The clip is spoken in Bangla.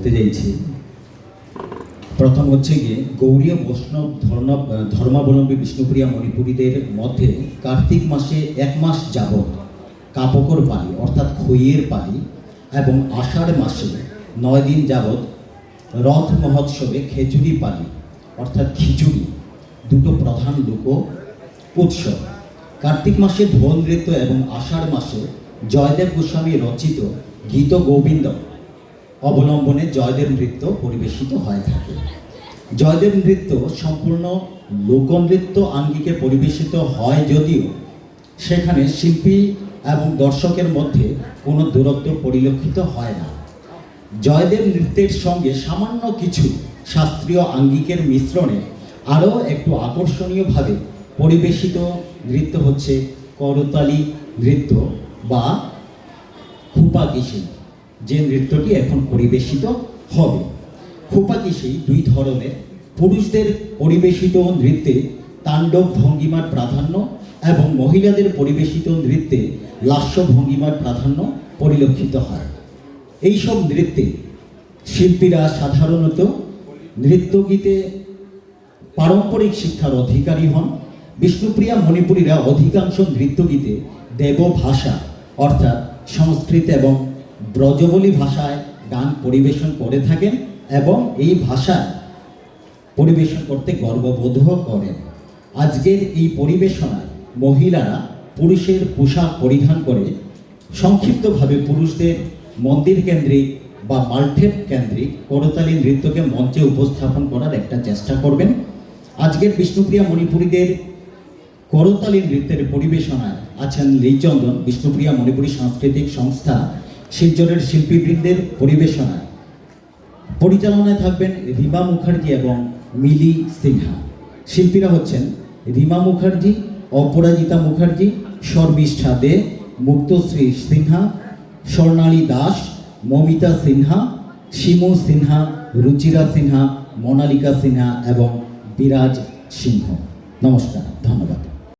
করতে চাইছি। প্রথম হচ্ছে গিয়ে গৌড়ীয় বৈষ্ণব ধর্মাবলম্বী বিষ্ণুপ্রিয়া মণিপুরীদের মধ্যে কার্তিক মাসে 1 মাস যাবৎ কাপকর পালি অর্থাৎ খইয়ের পালি এবং আষাঢ় মাসে 9 দিন যাবৎ রথ মহোৎসবে খেজুরি পালি অর্থাৎ খিচুড়ি দুটো প্রধান লোক উৎসব। কার্তিক মাসে ঢোল নৃত্য এবং আষাঢ় মাসে জয়দেব গোস্বামী রচিত গীত গোবিন্দ অবলম্বনে জয়দেব নৃত্য পরিবেশিত হয়ে থাকে। জয়দেব নৃত্য সম্পূর্ণ লোকনৃত্য আঙ্গিকে পরিবেশিত হয়, যদিও সেখানে শিল্পী এবং দর্শকের মধ্যে কোনো দূরত্ব পরিলক্ষিত হয় না। জয়দেব নৃত্যের সঙ্গে সামান্য কিছু শাস্ত্রীয় আঙ্গিকের মিশ্রণে আরও একটু আকর্ষণীয়ভাবে পরিবেশিত নৃত্য হচ্ছে করতালি নৃত্য বা খুপাকিসি, যে নৃত্যটি এখন পরিবেশিত হবে। খুপাকিসি 2 ধরনের। পুরুষদের পরিবেশিত নৃত্যে তাণ্ডব ভঙ্গিমার প্রাধান্য এবং মহিলাদের পরিবেশিত নৃত্যে লাস্য ভঙ্গিমার প্রাধান্য পরিলক্ষিত হয়। এইসব নৃত্যে শিল্পীরা সাধারণত নৃত্যগীতে পারম্পরিক শিক্ষার অধিকারী হন। বিষ্ণুপ্রিয়া মণিপুরীরা অধিকাংশ নৃত্যগীতে দেবভাষা অর্থাৎ সংস্কৃত এবং ব্রজবলী ভাষায় গান পরিবেশন করে থাকেন এবং এই ভাষায় পরিবেশন করতে গর্ববোধ করেন। আজকের এই পরিবেশনায় মহিলারা পুরুষের পোশাক পরিধান করে সংক্ষিপ্তভাবে পুরুষদের মন্দির কেন্দ্রিক বা মাল্টেপ কেন্দ্রিক করতালি নৃত্যকে মঞ্চে উপস্থাপন করার একটা চেষ্টা করবেন। আজকের বিষ্ণুপ্রিয়া মণিপুরীদের করতালি নৃত্যের পরিবেশনায় আছেন লীচন্দন, বিষ্ণুপ্রিয়া মণিপুরী সাংস্কৃতিক সংস্থা শিলচরের শিল্পীবৃন্দের পরিবেশনায় পরিচালনায় থাকবেন রিমা মুখার্জি এবং মিলি সিনহা। শিল্পীরা হচ্ছেন রিমা মুখার্জি, অপরাজিতা মুখার্জি, শর্মিষ্ঠা দে, মুক্তশ্রী সিনহা, স্বর্ণালী দাস, মমিতা সিনহা, শিমু সিনহা, রুচিরা সিনহা, মোনালিকা সিনহা এবং বিরাজ সিংহ। নমস্কার, ধন্যবাদ।